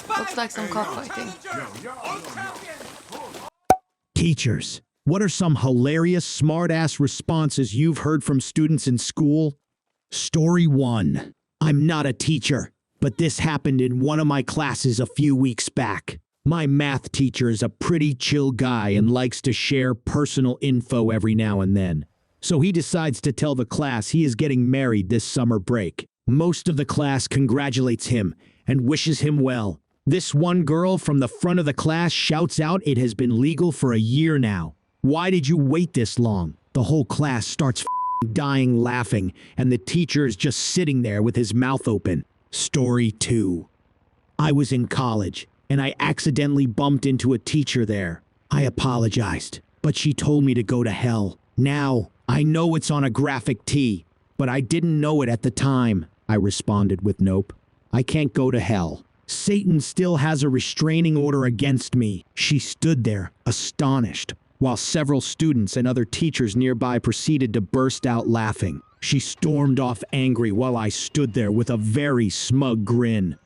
Looks like some cockfighting. Teachers, what are some hilarious smart-ass responses you've heard from students in school? Story 1. I'm not a teacher, but this happened in one of my classes a few weeks back. My math teacher is a pretty chill guy and likes to share personal info every now and then. So he decides to tell the class he is getting married this summer break. Most of the class congratulates him and wishes him well. This one girl from the front of the class shouts out it has been legal for a year now. Why did you wait this long? The whole class starts dying laughing, and the teacher is just sitting there with his mouth open. Story 2. I was in college, and I accidentally bumped into a teacher there. I apologized, but she told me to go to hell. Now, I know it's on a graphic tee, but I didn't know it at the time. I responded with nope. I can't go to hell. Satan still has a restraining order against me. She stood there, astonished, while several students and other teachers nearby proceeded to burst out laughing. She stormed off angry while I stood there with a very smug grin.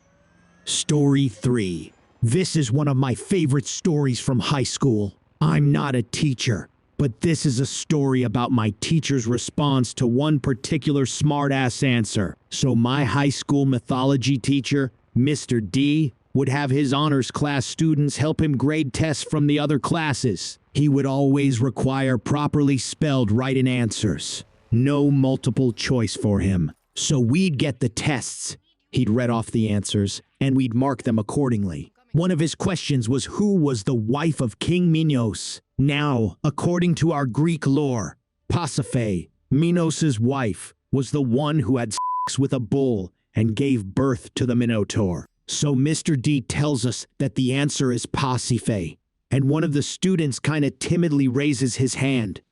Story 3. This is one of my favorite stories from high school. I'm not a teacher, but this is a story about my teacher's response to one particular smart-ass answer. So my high school mythology teacher, Mr. D, would have his honors class students help him grade tests from the other classes. He would always require properly spelled write-in answers. No multiple choice for him. So we'd get the tests. He'd read off the answers, and we'd mark them accordingly. One of his questions was who was the wife of King Minos. Now, according to our Greek lore, Pasiphae, Minos' wife, was the one who had sex with a bull and gave birth to the Minotaur. So Mr. D tells us that the answer is Pasiphae, and one of the students kinda timidly raises his hand.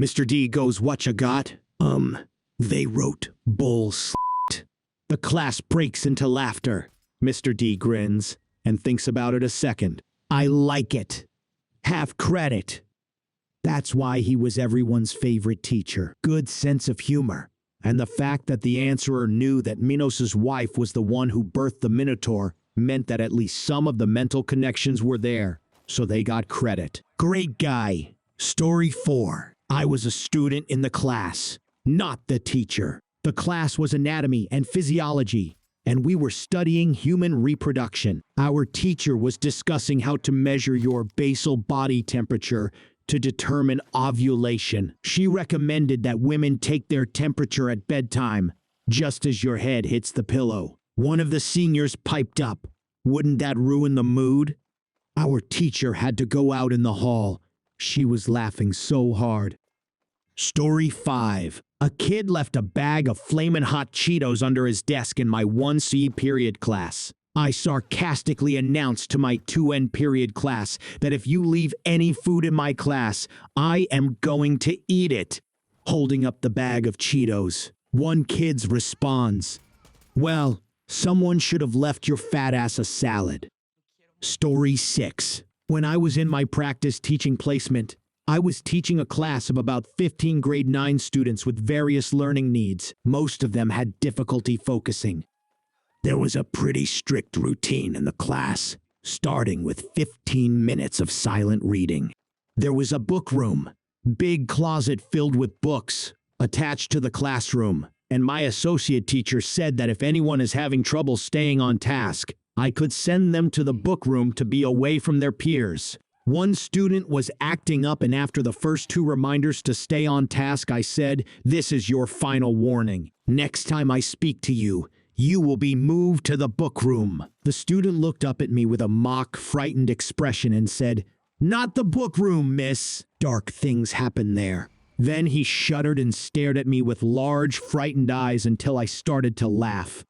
Mr. D goes, what you got? They wrote bull slut. The class breaks into laughter. Mr. D grins and thinks about it a second. I like it. Have credit. That's why he was everyone's favorite teacher. Good sense of humor. And the fact that the answerer knew that Minos' wife was the one who birthed the Minotaur meant that at least some of the mental connections were there, so they got credit. Great guy. Story 4. I was a student in the class, not the teacher. The class was anatomy and physiology, and we were studying human reproduction. Our teacher was discussing how to measure your basal body temperature to determine ovulation. She recommended that women take their temperature at bedtime, just as your head hits the pillow. One of the seniors piped up, "Wouldn't that ruin the mood?" Our teacher had to go out in the hall. She was laughing so hard. Story 5. A kid left a bag of flamin' hot Cheetos under his desk in my 1C period class. I sarcastically announced to my 2N period class that if you leave any food in my class, I am going to eat it. Holding up the bag of Cheetos, one kid responds, "Well, someone should have left your fat ass a salad." Story 6. When I was in my practice teaching placement, I was teaching a class of about 15 grade 9 students with various learning needs. Most of them had difficulty focusing. There was a pretty strict routine in the class, starting with 15 minutes of silent reading. There was a book room, big closet filled with books, attached to the classroom, and my associate teacher said that if anyone is having trouble staying on task, I could send them to the book room to be away from their peers. One student was acting up, and after the first 2 reminders to stay on task, I said, "This is your final warning. Next time I speak to you, you will be moved to the book room." The student looked up at me with a mock, frightened expression and said, "Not the book room, miss." Dark things happened there. Then he shuddered and stared at me with large, frightened eyes until I started to laugh.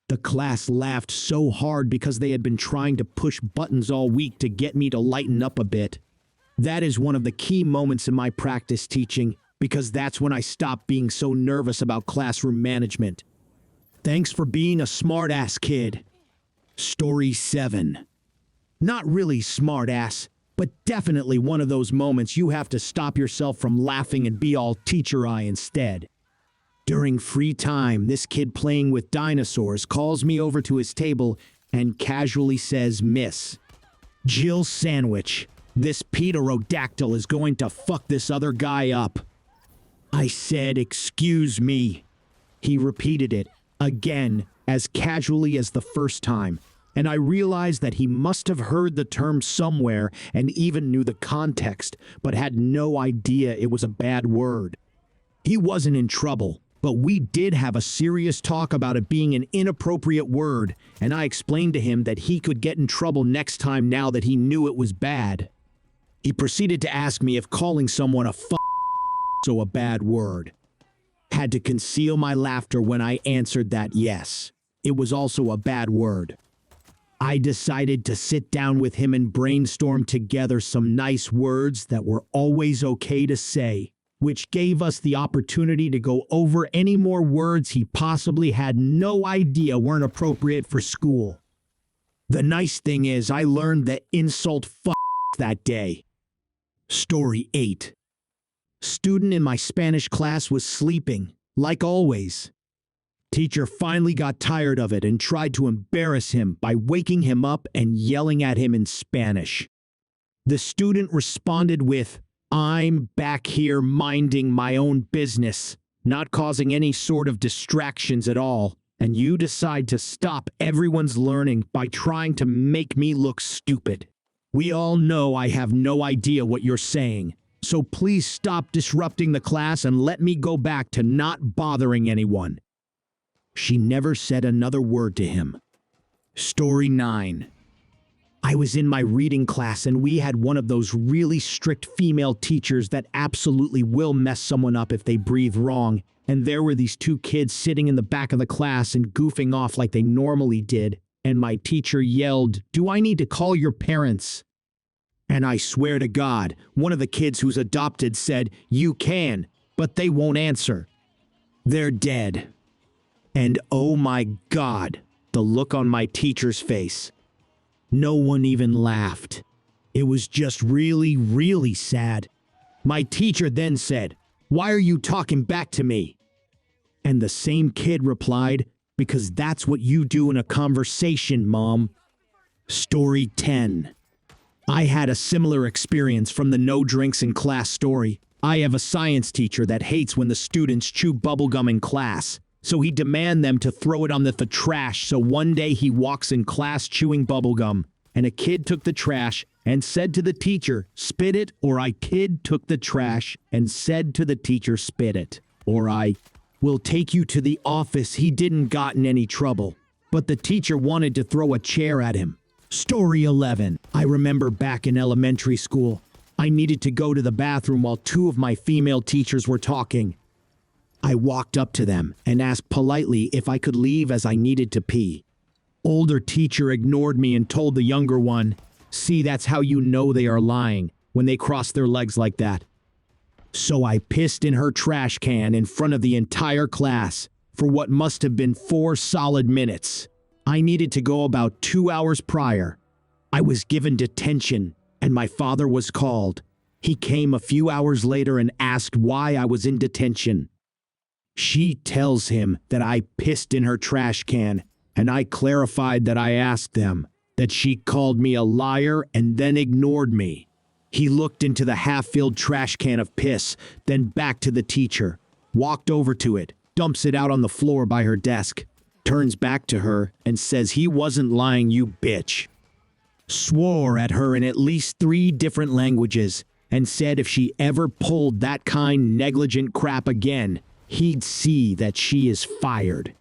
The class laughed so hard because they had been trying to push buttons all week to get me to lighten up a bit. That is one of the key moments in my practice teaching, because that's when I stopped being so nervous about classroom management. Thanks for being a smart-ass kid. Story 7. Not really smart-ass, but definitely one of those moments you have to stop yourself from laughing and be all teacher-eye instead. During free time, this kid playing with dinosaurs calls me over to his table and casually says, "Miss, Jill Sandwich, this pterodactyl is going to fuck this other guy up." I said, "Excuse me." He repeated it again, as casually as the first time, and I realized that he must have heard the term somewhere and even knew the context, but had no idea it was a bad word. He wasn't in trouble, but we did have a serious talk about it being an inappropriate word, and I explained to him that he could get in trouble next time now that he knew it was bad. He proceeded to ask me if calling someone a so a bad word. Had to conceal my laughter when I answered that yes, it was also a bad word. I decided to sit down with him and brainstorm together some nice words that were always okay to say, which gave us the opportunity to go over any more words he possibly had no idea weren't appropriate for school. The nice thing is I learned the insult that day. Story 8. Student in my Spanish class was sleeping, like always. Teacher finally got tired of it and tried to embarrass him by waking him up and yelling at him in Spanish. The student responded with, "I'm back here minding my own business, not causing any sort of distractions at all, and you decide to stop everyone's learning by trying to make me look stupid. We all know I have no idea what you're saying, so please stop disrupting the class and let me go back to not bothering anyone." She never said another word to him. Story 9. I was in my reading class and we had one of those really strict female teachers that absolutely will mess someone up if they breathe wrong, and there were these two kids sitting in the back of the class and goofing off like they normally did, and my teacher yelled, "Do I need to call your parents?" And I swear to God, one of the kids who's adopted said, "You can, but they won't answer. They're dead." And oh my God, the look on my teacher's face. No one even laughed. It was just really, really sad. My teacher then said, "Why are you talking back to me?" And the same kid replied, "Because that's what you do in a conversation, Mom." Story 10. I had a similar experience from the no drinks in class story. I have a science teacher that hates when the students chew bubblegum in class, so he demands them to throw it on the trash. So one day he walks in class chewing bubblegum, and a kid took the trash and said to the teacher, "Spit it," or I kid took the trash and said to the teacher, "Spit it," or I will take you to the office. He didn't got in any trouble, but the teacher wanted to throw a chair at him. Story 11. I remember back in elementary school, I needed to go to the bathroom while two of my female teachers were talking. I walked up to them and asked politely if I could leave as I needed to pee. Older teacher ignored me and told the younger one, "See, that's how you know they are lying, when they cross their legs like that." So I pissed in her trash can in front of the entire class for what must have been 4 solid minutes. I needed to go about 2 hours prior. I was given detention, and my father was called. He came a few hours later and asked why I was in detention. She tells him that I pissed in her trash can, and I clarified that I asked them, that she called me a liar and then ignored me. He looked into the half-filled trash can of piss, then back to the teacher, walked over to it, dumps it out on the floor by her desk, turns back to her and says he wasn't lying, "You bitch." Swore at her in at least 3 different languages and said if she ever pulled that kind negligent crap again, he'd see that she is fired.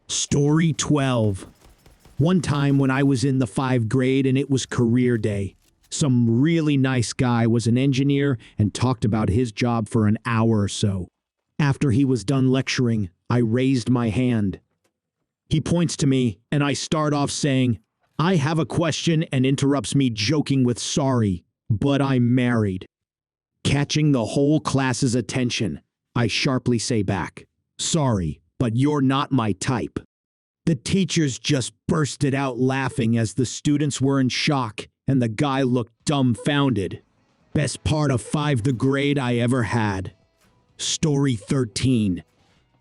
Story 12. One time when I was in the 5th grade and it was career day, some really nice guy was an engineer and talked about his job for an hour or so. After he was done lecturing, I raised my hand. He points to me, and I start off saying, "I have a question," and interrupts me joking with, "Sorry, but I'm married." Catching the whole class's attention, I sharply say back, "Sorry, but you're not my type." The teachers just bursted out laughing as the students were in shock, and the guy looked dumbfounded. Best part of 5th grade I ever had. Story 13.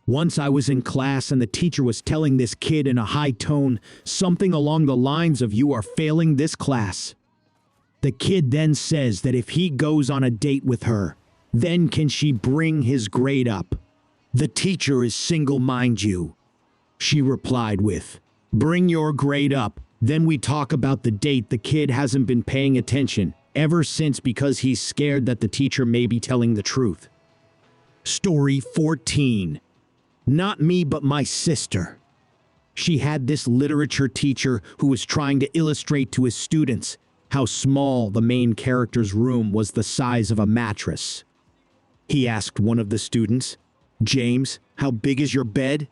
Once I was in class and the teacher was telling this kid in a high tone something along the lines of, "You are failing this class." The kid then says that if he goes on a date with her, then can she bring his grade up? The teacher is single, mind you. She replied with, "Bring your grade up. Then we talk about the date." The kid hasn't been paying attention ever since because he's scared that the teacher may be telling the truth. Story 14. Not me, but my sister. She had this literature teacher who was trying to illustrate to his students how small the main character's room was, the size of a mattress. He asked one of the students, "James, how big is your bed?"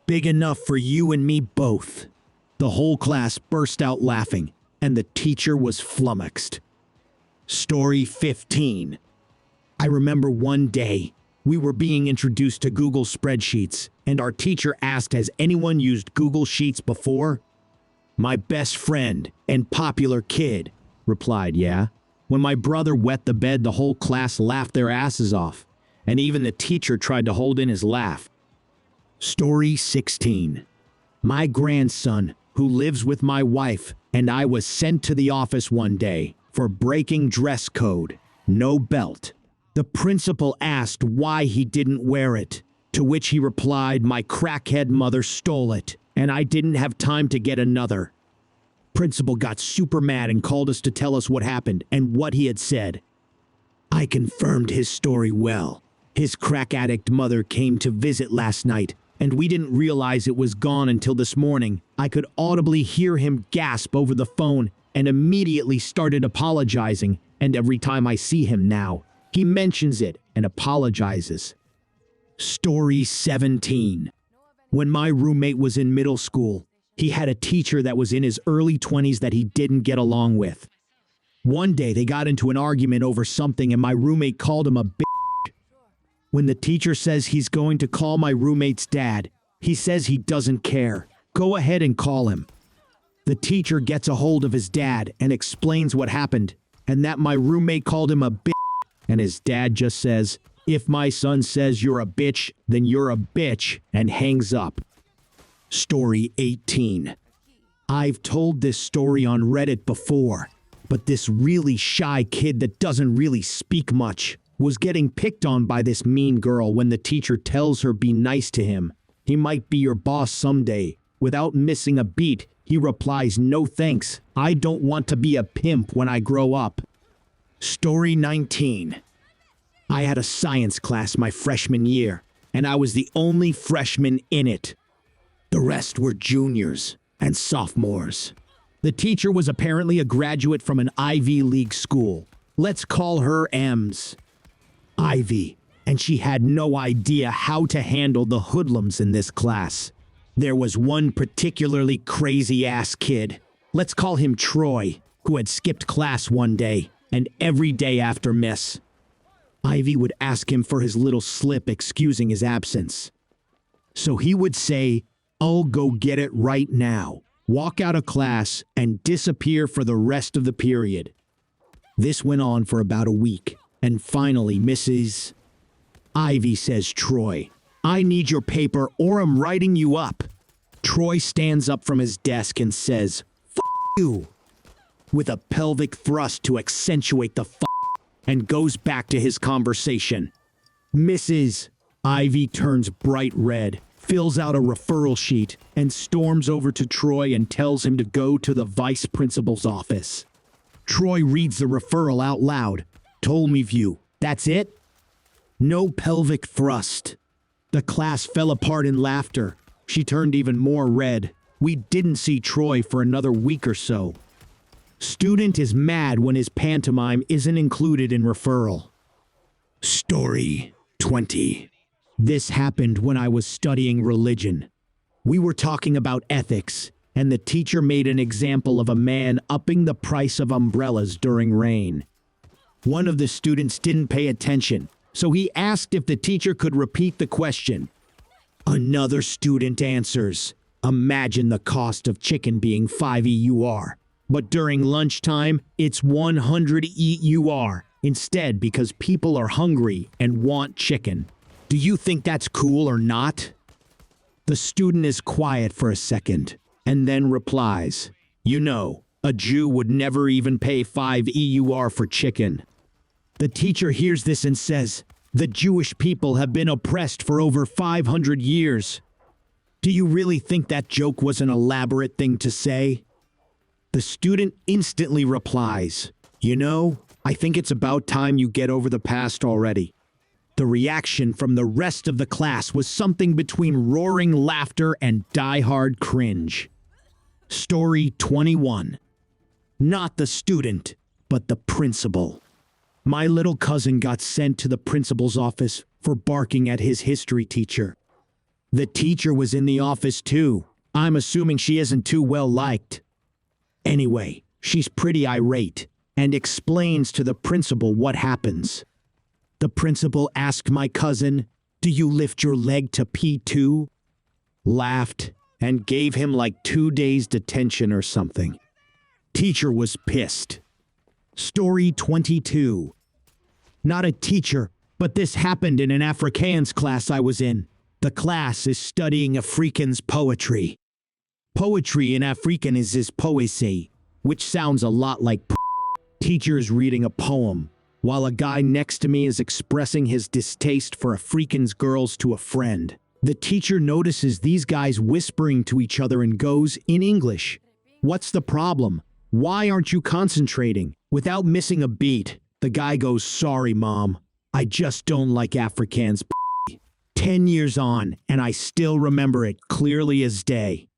"Big enough for you and me both." The whole class burst out laughing, and the teacher was flummoxed. Story 15. I remember one day, we were being introduced to Google spreadsheets, and our teacher asked, "Has anyone used Google Sheets before?" My best friend and popular kid replied, "Yeah." When my brother wet the bed, the whole class laughed their asses off, and even the teacher tried to hold in his laugh. Story 16. My grandson, who lives with my wife, and I was sent to the office one day for breaking dress code, no belt. The principal asked why he didn't wear it, to which he replied, "My crackhead mother stole it, and I didn't have time to get another." Principal got super mad and called us to tell us what happened and what he had said. I confirmed his story well. His crack addict mother came to visit last night, and we didn't realize it was gone until this morning. I could audibly hear him gasp over the phone and immediately started apologizing, and every time I see him now, he mentions it and apologizes. Story 17. When my roommate was in middle school, he had a teacher that was in his early 20s that he didn't get along with. One day they got into an argument over something and my roommate called him a bitch. When the teacher says he's going to call my roommate's dad, he says he doesn't care. Go ahead and call him. The teacher gets a hold of his dad and explains what happened and that my roommate called him a bitch, and his dad just says, "If my son says you're a bitch, then you're a bitch," and hangs up. Story 18. I've told this story on Reddit before, but this really shy kid that doesn't really speak much was getting picked on by this mean girl. When the teacher tells her be nice to him, he might be your boss someday. Without missing a beat, he replies, "No thanks, I don't want to be a pimp when I grow up." Story 19. I had a science class my freshman year, and I was the only freshman in it. The rest were juniors and sophomores. The teacher was apparently a graduate from an Ivy League school. Let's call her M's. Ivy, and she had no idea how to handle the hoodlums in this class. There was one particularly crazy-ass kid, let's call him Troy, who had skipped class one day, and every day after miss. Ivy would ask him for his little slip excusing his absence. So he would say, "I'll go get it right now," walk out of class, and disappear for the rest of the period. This went on for about a week, and finally Mrs. Ivy says, "Troy, I need your paper or I'm writing you up." Troy stands up from his desk and says, "F you," with a pelvic thrust to accentuate the f, and goes back to his conversation. Mrs. Ivy turns bright red, fills out a referral sheet, and storms over to Troy and tells him to go to the vice principal's office. Troy reads the referral out loud. "Told me view. That's it? No pelvic thrust." The class fell apart in laughter. She turned even more red. We didn't see Troy for another week or so. Student is mad when his pantomime isn't included in referral. Story 20. This happened when I was studying religion. We were talking about ethics, and the teacher made an example of a man upping the price of umbrellas during rain. One of the students didn't pay attention, so he asked if the teacher could repeat the question. Another student answers, "Imagine the cost of chicken being 5 EUR, but during lunchtime, it's 100 EUR instead because people are hungry and want chicken." Do you think that's cool or not? The student is quiet for a second and then replies, "You know, a Jew would never even pay 5 EUR for chicken." The teacher hears this and says, "The Jewish people have been oppressed for over 500 years. Do you really think that joke was an elaborate thing to say?" The student instantly replies, "You know, I think it's about time you get over the past already." The reaction from the rest of the class was something between roaring laughter and die-hard cringe. Story 21. Not the student, but the principal. My little cousin got sent to the principal's office for barking at his history teacher. The teacher was in the office too. I'm assuming she isn't too well liked. Anyway, she's pretty irate and explains to the principal what happens. The principal asked my cousin, "Do you lift your leg to pee too?" Laughed and gave him like 2 days detention or something. Teacher was pissed. Story 22. Not a teacher, but this happened in an Afrikaans class I was in. The class is studying Afrikaans poetry. Poetry in Afrikaans is poësie, which sounds a lot like Teacher is reading a poem, while a guy next to me is expressing his distaste for Afrikaans girls to a friend. The teacher notices these guys whispering to each other and goes, in English, "What's the problem? Why aren't you concentrating?" Without missing a beat, the guy goes, "Sorry, Mom. I just don't like Afrikaans." 10 years on, and I still remember it clearly as day.